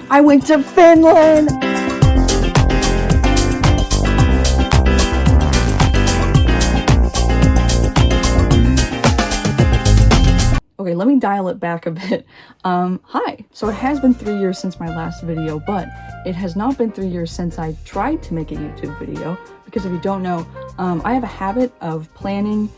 I went to Finland! Okay, let me dial it back a bit. Hi. So it has been 3 years since my last video, but it has not been 3 years since I tried to make a YouTube video, because if you don't know, I have a habit of planning,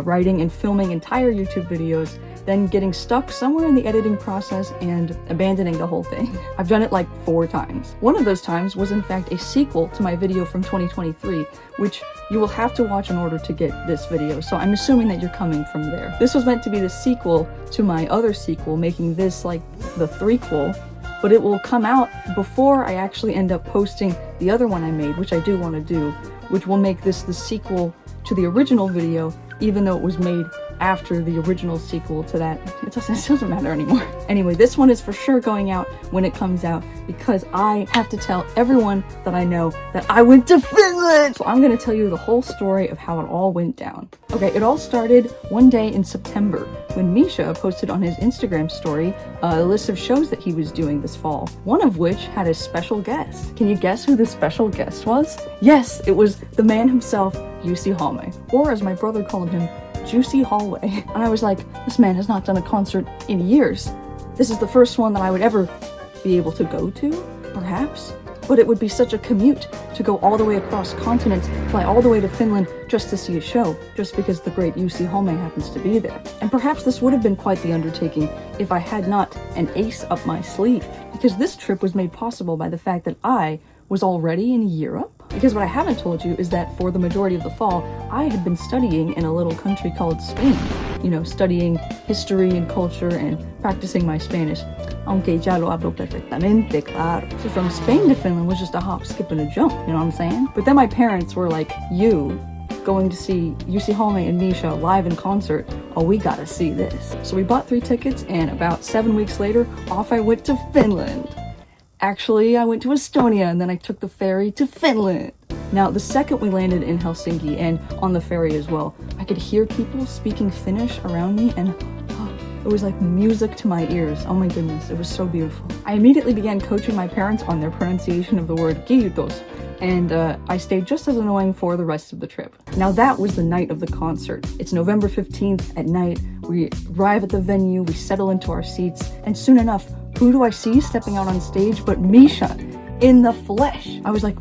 writing, and filming entire YouTube videos, then getting stuck somewhere in the editing process and abandoning the whole thing. I've done it like 4 times. One of those times was in fact a sequel to my video from 2023, which you will have to watch in order to get this video, so I'm assuming that you're coming from there. This was meant to be the sequel to my other sequel, making this like the threequel, but it will come out before I actually end up posting the other one I made, which I do want to do, which will make this the sequel to the original video, even though it was made after the original sequel to that. It doesn't matter anymore. Anyway, this one is for sure going out when it comes out, because I have to tell everyone that I know that I went to Finland! So I'm gonna tell you the whole story of how it all went down. Okay, it all started one day in September when Misha posted on his Instagram story a list of shows that he was doing this fall, one of which had a special guest. Can you guess who the special guest was? Yes, it was the man himself, Jussi Hallme, or as my brother called him, Juicy Hallway. And I was like, this man has not done a concert in years. This is the first one that I would ever be able to go to, perhaps. But it would be such a commute to go all the way across continents, fly all the way to Finland just to see a show, just because the great Jussi Hallme happens to be there. And perhaps this would have been quite the undertaking if I had not an ace up my sleeve, because this trip was made possible by the fact that I was already in Europe. Because what I haven't told you is that for the majority of the fall, I had been studying in a little country called Spain. You know, studying history and culture and practicing my Spanish. Aunque ya lo hablo perfectamente, claro. So from Spain to Finland was just a hop, skip, and a jump, you know what I'm saying? But then my parents were like, you going to see Jussi Hallme and Misha live in concert, oh, we gotta see this. So we bought 3 tickets, and about 7 weeks later, off I went to Finland. Actually, I went to Estonia, and then I took the ferry to Finland. Now, the second we landed in Helsinki, and on the ferry as well, I could hear people speaking Finnish around me, and it was like music to my ears. Oh my goodness, it was so beautiful. I immediately began coaching my parents on their pronunciation of the word kiitos, and I stayed just as annoying for the rest of the trip. Now that was the night of the concert. It's November 15th at night. We arrive at the venue, we settle into our seats, and soon enough, who do I see stepping out on stage but Misha in the flesh? I was like,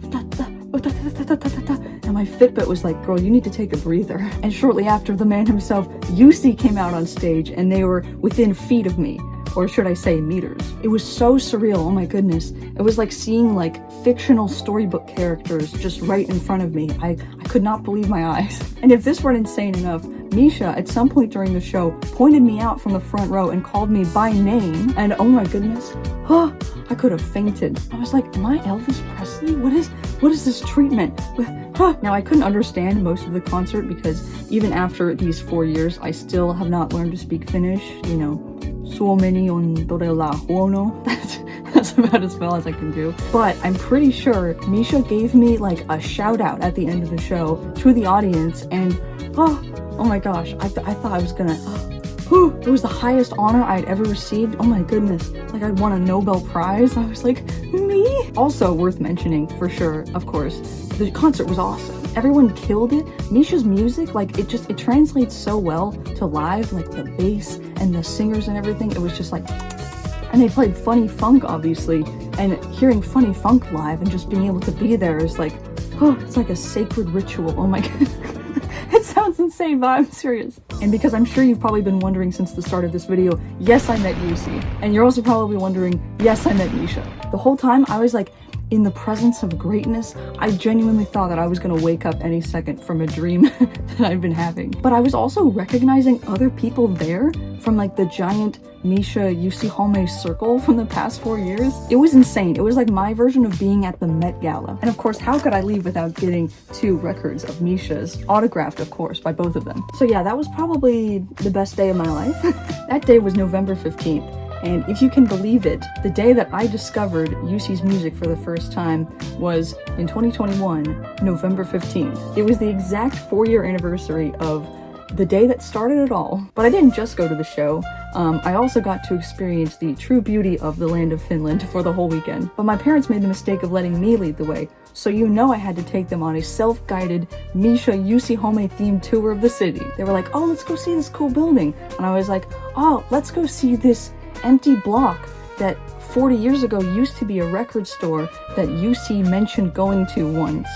and my Fitbit was like, girl, you need to take a breather. And shortly after, the man himself, Jussi, came out on stage, and they were within feet of me. Or should I say meters. It was so surreal, oh my goodness. It was like seeing like fictional storybook characters just right in front of me. I could not believe my eyes. And if this weren't insane enough, Misha, at some point during the show, pointed me out from the front row and called me by name. And oh my goodness, I could have fainted. I was like, am I Elvis Presley? What is this treatment? Now, I couldn't understand most of the concert because even after these 4 years, I still have not learned to speak Finnish, you know. Suomeni on todella huono. That's about as well as I can do. But I'm pretty sure Misha gave me like a shout out at the end of the show to the audience, and oh my gosh, I thought I was gonna, it was the highest honor I'd ever received. Oh my goodness, like I'd won a Nobel Prize. I was like, me? Also worth mentioning, for sure, of course, the concert was awesome. Everyone killed it. Misha's music, like it translates so well to live, like the bass and the singers and everything. It was just like, and they played funny funk, obviously, and hearing funny funk live and just being able to be there is like, it's like a sacred ritual. Oh my god. It sounds insane, but I'm serious. And because I'm sure you've probably been wondering since the start of this video, yes, I met Jussi. And you're also probably wondering, yes, I met Misha. The whole time I was like, in the presence of greatness, I genuinely thought that I was gonna wake up any second from a dream that I've been having. But I was also recognizing other people there from like the giant Misha Jussi Hallme circle from the past 4 years. It was insane. It was like my version of being at the Met Gala. And of course, how could I leave without getting 2 records of Misha's, autographed of course by both of them. So yeah, that was probably the best day of my life. That day was November 15th. And if you can believe it, the day that I discovered Jussi's music for the first time was in 2021, November 15th. It was the exact 4-year anniversary of the day that started it all. But I didn't just go to the show. I also got to experience the true beauty of the land of Finland for the whole weekend. But my parents made the mistake of letting me lead the way, so you know I had to take them on a self-guided Misha Jussi Home themed tour of the city. They were like, oh, let's go see this cool building. And I was like, oh, let's go see this empty block that 40 years ago used to be a record store that Jussi mentioned going to once.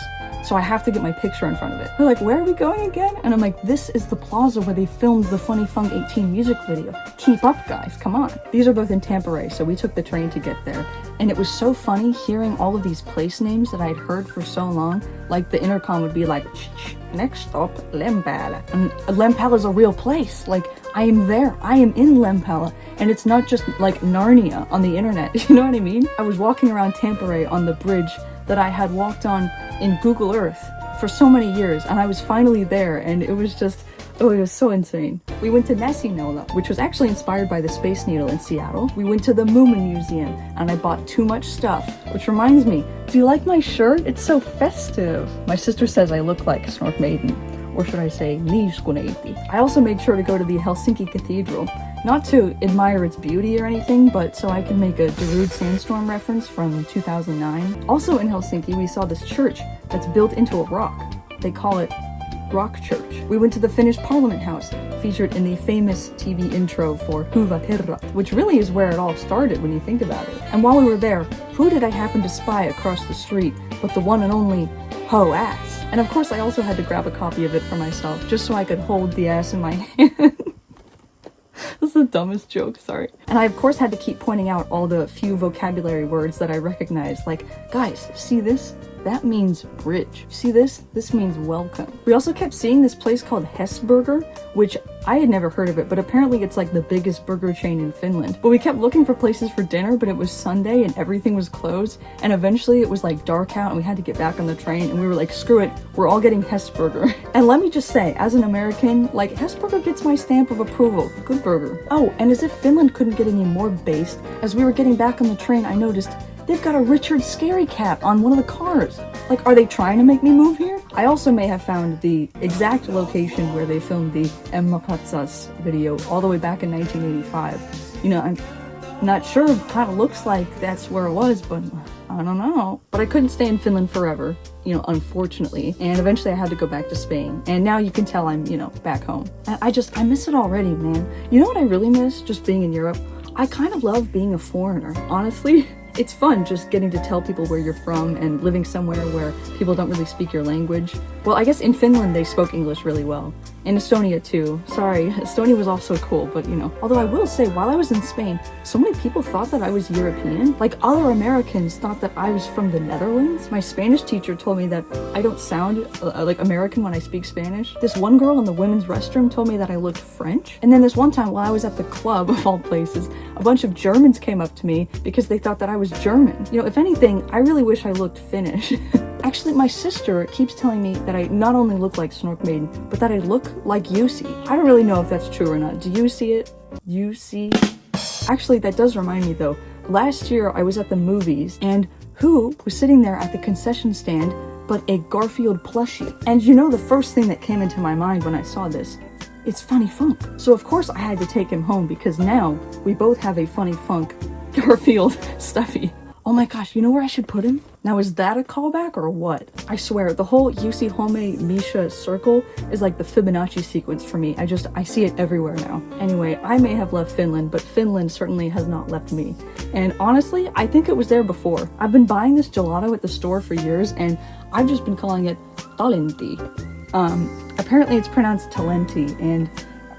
So I have to get my picture in front of it. They're like, where are we going again? And I'm like, this is the plaza where they filmed the Funny Funk 18 music video. Keep up, guys, come on. These are both in Tampere, so we took the train to get there. And it was so funny hearing all of these place names that I had heard for so long. Like the intercom would be like, next stop, Lempäällä. And Lempäällä is a real place. Like, I am there. I am in Lempäällä. And it's not just like Narnia on the internet. You know what I mean? I was walking around Tampere on the bridge that I had walked on in Google Earth for so many years, and I was finally there, and it was just, oh, it was so insane. We went to Näsinola, which was actually inspired by the Space Needle in Seattle. We went to the Moomin Museum, and I bought too much stuff, which reminds me, do you like my shirt? It's so festive. My sister says I look like Snork Maiden, or should I say, Liiskuneiti. I also made sure to go to the Helsinki Cathedral, not to admire its beauty or anything, but so I can make a Darude Sandstorm reference from 2009. Also in Helsinki, we saw this church that's built into a rock. They call it Rock Church. We went to the Finnish Parliament House, featured in the famous TV intro for Hyvät Herrat, which really is where it all started when you think about it. And while we were there, who did I happen to spy across the street but the one and only Ho Ass? And of course I also had to grab a copy of it for myself, just so I could hold the ass in my hand. This is the dumbest joke, sorry. And I of course had to keep pointing out all the few vocabulary words that I recognized, like, guys, see this? That means bridge. See this? This means welcome. We also kept seeing this place called Hesburger, which I had never heard of it, but apparently it's like the biggest burger chain in Finland. But we kept looking for places for dinner, but it was Sunday and everything was closed. And eventually it was like dark out and we had to get back on the train and we were like, screw it, we're all getting Hesburger. And let me just say, as an American, like, Hesburger gets my stamp of approval. Good burger. Oh, and as if Finland couldn't get any more based, as we were getting back on the train, I noticed they've got a Richard Scary Cat on one of the cars. Like, are they trying to make me move here? I also may have found the exact location where they filmed the Emma Patsas video all the way back in 1985. You know, I'm not sure, kind of looks like that's where it was, but I don't know. But I couldn't stay in Finland forever, you know, unfortunately. And eventually I had to go back to Spain. And now you can tell I'm, you know, back home. And I miss it already, man. You know what I really miss? Just being in Europe? I kind of love being a foreigner, honestly. It's fun just getting to tell people where you're from and living somewhere where people don't really speak your language. Well, I guess in Finland they spoke English really well. In Estonia too. Sorry, Estonia was also cool, but you know. Although I will say, while I was in Spain, so many people thought that I was European. Like, other Americans thought that I was from the Netherlands. My Spanish teacher told me that I don't sound like American when I speak Spanish. This one girl in the women's restroom told me that I looked French. And then this one time while I was at the club, of all places, a bunch of Germans came up to me because they thought that I was German. You know, if anything, I really wish I looked Finnish. Actually, my sister keeps telling me that I not only look like Snork Maiden, but that I look like Jussi. I don't really know if that's true or not. Do you see it? You see? Actually, that does remind me though. Last year, I was at the movies, and who was sitting there at the concession stand but a Garfield plushie? And you know the first thing that came into my mind when I saw this? It's Funny Funk. So of course I had to take him home because now we both have a Funny Funk Garfield stuffy. Oh my gosh, you know where I should put him? Now, is that a callback or what? I swear, the whole Jussi Home Misha circle is like the Fibonacci sequence for me. I see it everywhere now. Anyway, I may have left Finland, but Finland certainly has not left me. And honestly, I think it was there before. I've been buying this gelato at the store for years, and I've just been calling it Talenti. Apparently it's pronounced Talenti, and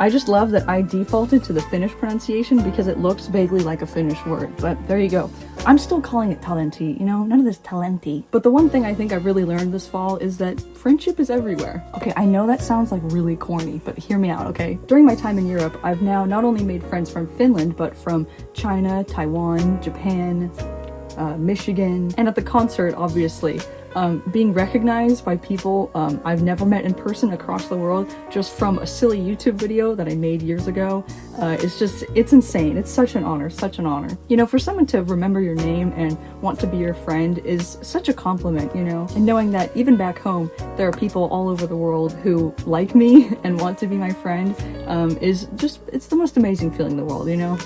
I just love that I defaulted to the Finnish pronunciation because it looks vaguely like a Finnish word, but there you go. I'm still calling it Talenti, you know, none of this Talenti. But the one thing I think I've really learned this fall is that friendship is everywhere. Okay, I know that sounds like really corny, but hear me out, okay? During my time in Europe, I've now not only made friends from Finland, but from China, Taiwan, Japan, Michigan, and at the concert, obviously, being recognized by people I've never met in person across the world just from a silly YouTube video that I made years ago, it's insane. It's such an honor, such an honor. You know, for someone to remember your name and want to be your friend is such a compliment, you know? And knowing that even back home, there are people all over the world who like me and want to be my friend, it's the most amazing feeling in the world, you know?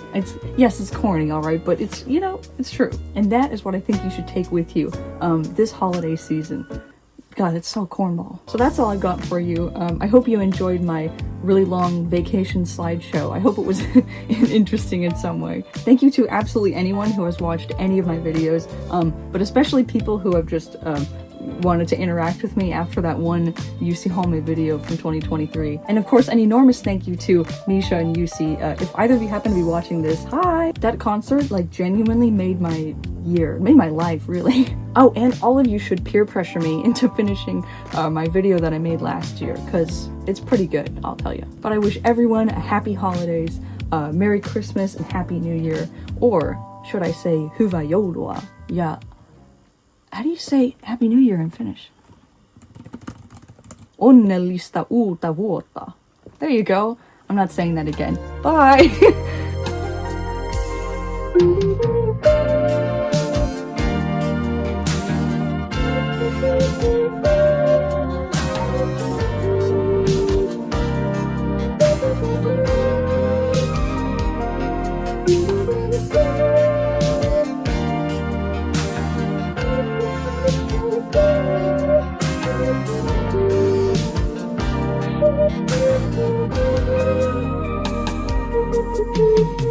Yes, it's corny, all right, but it's, you know, it's true. And that is what I think you should take with you this holiday season. God, it's so cornball. So that's all I've got for you. I hope you enjoyed my really long vacation slideshow. I hope it was interesting in some way. Thank you to absolutely anyone who has watched any of my videos, but especially people who have just wanted to interact with me after that one UC Home video from 2023. And of course, an enormous thank you to Misha and UC. If either of you happen to be watching this, hi! That concert, like, genuinely made my year, made my life, really. Oh, and all of you should peer pressure me into finishing my video that I made last year, because it's pretty good, I'll tell you. But I wish everyone a happy holidays, Merry Christmas and Happy New Year, or should I say, Hyvää joulua? Yeah. How do you say Happy New Year in Finnish? Onnellista uutta vuotta. There you go. I'm not saying that again. Bye! Thank you.